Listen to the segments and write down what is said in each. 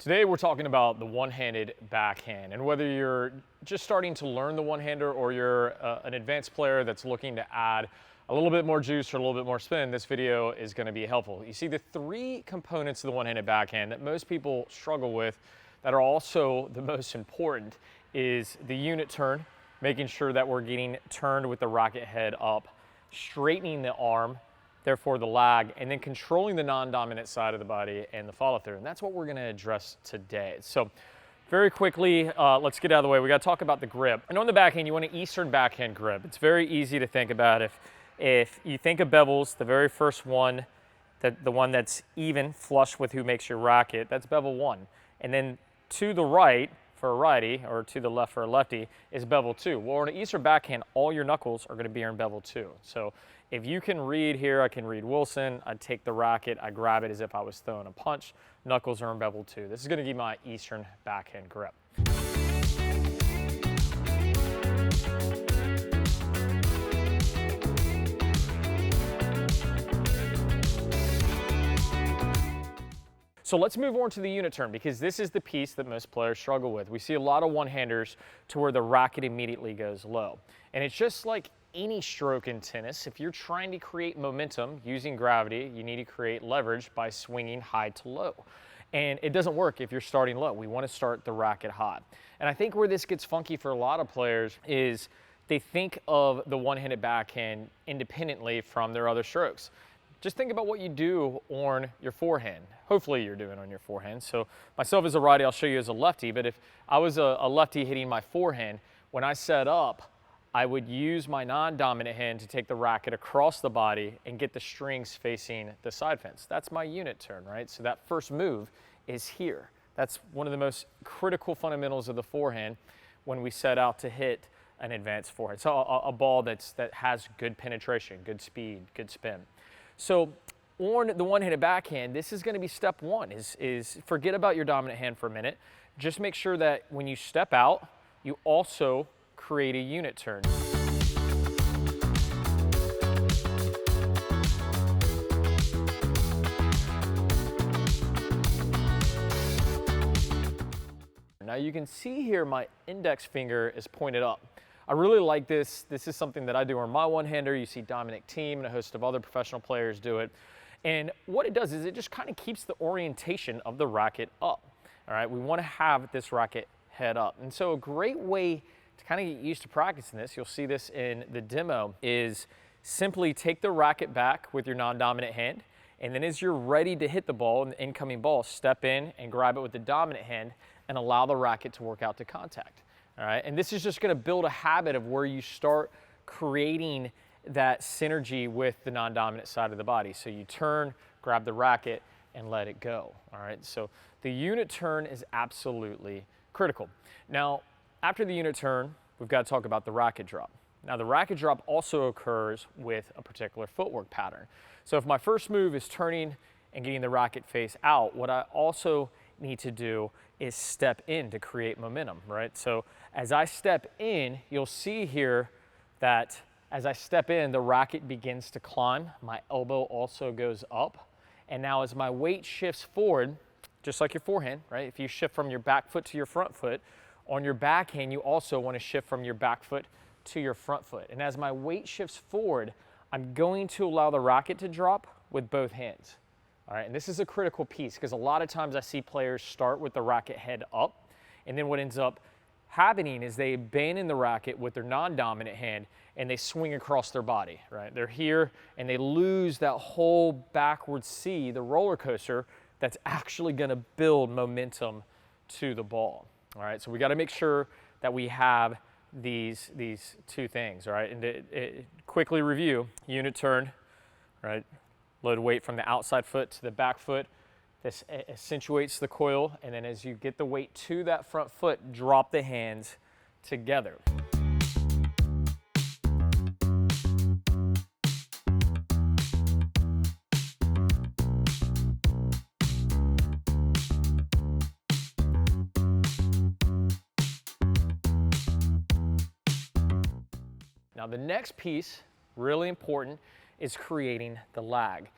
Today we're talking about the one-handed backhand, and whether you're just starting to learn the one-hander or you're an advanced player that's looking to add a little bit more juice or a little bit more spin, this video is going to be helpful. You see, the three components of the one-handed backhand that most people struggle with that are also the most important is the unit turn, making sure that we're getting turned with the racket head up, straightening the arm, therefore the lag, and then controlling the non-dominant side of the body and the follow through. And that's what we're going to address today. So very quickly, let's get out of the way. We got to talk about the grip. And on the backhand, you want an Eastern backhand grip. It's very easy to think about. If you think of bevels, the very first one, the one that's even flush with who makes your racket, that's bevel 1. And then to the right for a righty, or to the left for a lefty, is bevel 2. Well, on an Eastern backhand, all your knuckles are going to be in bevel 2. So if you can read here, I can read Wilson, I take the racket, I grab it as if I was throwing a punch, knuckles are in bevel 2. This is going to give my Eastern backhand grip. So let's move on to the unit turn, because this is the piece that most players struggle with. We see a lot of one-handers to where the racket immediately goes low. And it's just like any stroke in tennis. If you're trying to create momentum using gravity, you need to create leverage by swinging high to low. And it doesn't work if you're starting low. We want to start the racket hot. And I think where this gets funky for a lot of players is they think of the one-handed backhand independently from their other strokes. Just think about what you do on your forehand. Hopefully you're doing on your forehand. So myself as a righty, I'll show you as a lefty, but if I was a lefty hitting my forehand, when I set up, I would use my non-dominant hand to take the racket across the body and get the strings facing the side fence. That's my unit turn, right? So that first move is here. That's one of the most critical fundamentals of the forehand when we set out to hit an advanced forehand. So a ball that has good penetration, good speed, good spin. So on the one-handed backhand, this is going to be step one, is forget about your dominant hand for a minute. Just make sure that when you step out, you also create a unit turn. Now you can see here my index finger is pointed up. I really like this. This is something that I do on my one-hander. You see Dominic Thiem and a host of other professional players do it. And what it does is it just kind of keeps the orientation of the racket up. All right, we want to have this racket head up. And so a great way to kind of get used to practicing this, you'll see this in the demo, is simply take the racket back with your non-dominant hand. And then as you're ready to hit the ball, the incoming ball, step in and grab it with the dominant hand and allow the racket to work out to contact. All right, and this is just going to build a habit of where you start creating that synergy with the non-dominant side of the body. So you turn, grab the racket, and let it go. All right, so the unit turn is absolutely critical. Now, after the unit turn, we've got to talk about the racket drop. Now, the racket drop also occurs with a particular footwork pattern. So if my first move is turning and getting the racket face out, what I also need to do is step in to create momentum, right? So as I step in, you'll see here that as I step in, the racket begins to climb. My elbow also goes up. And now as my weight shifts forward, just like your forehand, right? If you shift from your back foot to your front foot, on your backhand, you also want to shift from your back foot to your front foot. And as my weight shifts forward, I'm going to allow the racket to drop with both hands. All right, and this is a critical piece because a lot of times I see players start with the racket head up, and then what ends up happening is they abandon the racket with their non-dominant hand and they swing across their body, right? They're here and they lose that whole backward C, the roller coaster, that's actually going to build momentum to the ball. All right, so we got to make sure that we have these two things, all right? And quickly review, unit turn, right? Load weight from the outside foot to the back foot. This accentuates the coil, and then as you get the weight to that front foot, drop the hands together. Now the next piece, really important, is creating the lag.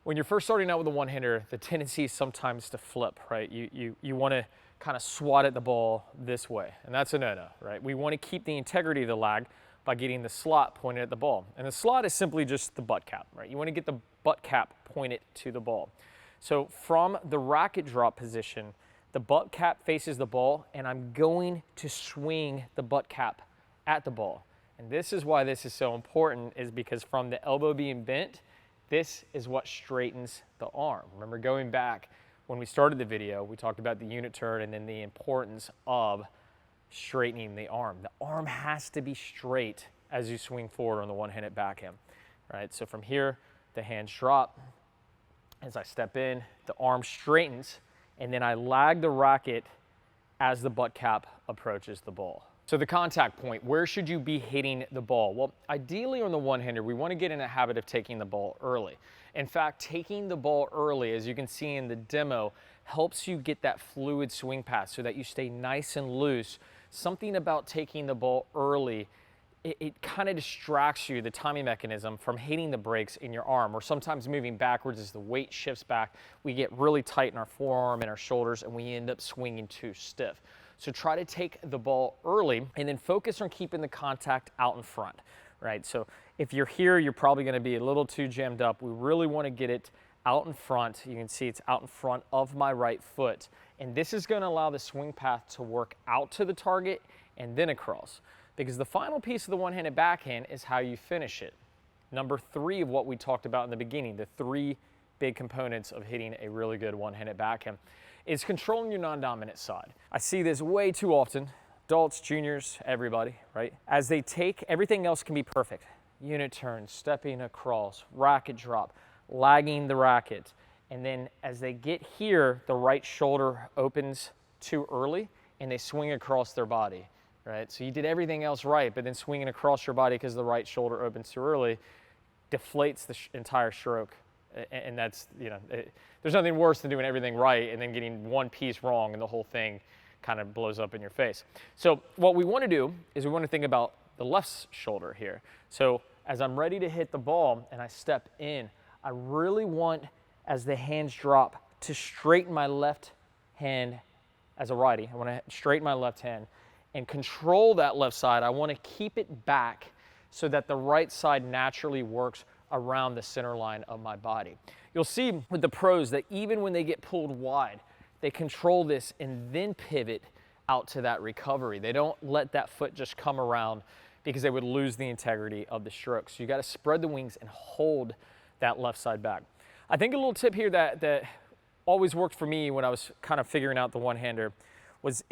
When you're first starting out with a one-hander, the tendency is sometimes to flip, right? You want to kind of swat at the ball this way, and that's a no-no, right? We want to keep the integrity of the lag by getting the slot pointed at the ball. And the slot is simply just the butt cap, right? You want to get the butt cap pointed to the ball. So from the racket drop position, the butt cap faces the ball, and I'm going to swing the butt cap at the ball. And this is why this is so important, is because from the elbow being bent, this is what straightens the arm. Remember, going back when we started the video, we talked about the unit turn and then the importance of straightening the arm. The arm has to be straight as you swing forward on the one-handed backhand, right? So from here, the hands drop. As I step in, the arm straightens, and then I lag the racket as the butt cap approaches the ball. So the contact point, where should you be hitting the ball? Well, ideally on the one-hander, we want to get in a habit of taking the ball early. In fact, taking the ball early, as you can see in the demo, helps you get that fluid swing path so that you stay nice and loose. Something about taking the ball early, it kind of distracts you, the timing mechanism, from hitting the brakes in your arm, or sometimes moving backwards as the weight shifts back. We get really tight in our forearm and our shoulders, and we end up swinging too stiff. So try to take the ball early and then focus on keeping the contact out in front, right? So if you're here, you're probably going to be a little too jammed up. We really want to get it out in front. You can see it's out in front of my right foot. And this is going to allow the swing path to work out to the target and then across. Because the final piece of the one-handed backhand is how you finish it. Number 3 of what we talked about in the beginning, the 3 big components of hitting a really good one-handed backhand, is controlling your non-dominant side. I see this way too often, adults, juniors, everybody, right? As they take, everything else can be perfect. Unit turn, stepping across, racket drop, lagging the racket. And then as they get here, the right shoulder opens too early and they swing across their body, right? So you did everything else right, but then swinging across your body because the right shoulder opens too early deflates the entire stroke. And that's, you know, there's nothing worse than doing everything right and then getting one piece wrong and the whole thing kind of blows up in your face. So what we want to do is we want to think about the left shoulder here. So as I'm ready to hit the ball and I step in, I really want, as the hands drop, to straighten my left hand as a righty. I want to straighten my left hand and control that left side. I want to keep it back so that the right side naturally works around the center line of my body. You'll see with the pros that even when they get pulled wide, they control this and then pivot out to that recovery. They don't let that foot just come around because they would lose the integrity of the stroke. So you got to spread the wings and hold that left side back. I think a little tip here that always worked for me when I was kind of figuring out the one-hander was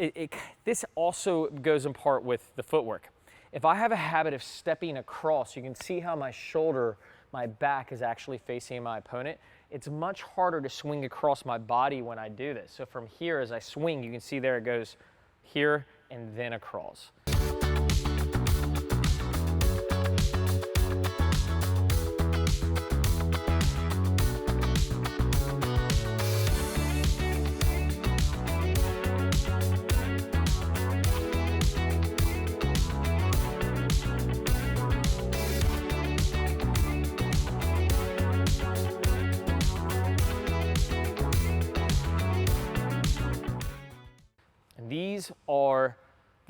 this also goes in part with the footwork. If I have a habit of stepping across, you can see how my shoulder, my back is actually facing my opponent. It's much harder to swing across my body when I do this. So from here, as I swing, you can see there it goes here and then across.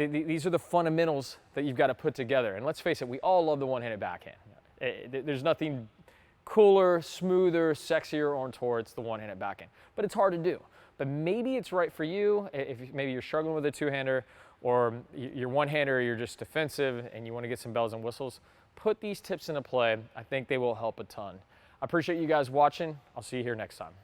These are the fundamentals that you've got to put together. And let's face it, we all love the one-handed backhand. There's nothing cooler, smoother, sexier on tour. It's the one-handed backhand. But it's hard to do. But maybe it's right for you if maybe you're struggling with a two-hander, or you're one-hander, you're just defensive and you want to get some bells and whistles. Put these tips into play. I think they will help a ton. I appreciate you guys watching. I'll see you here next time.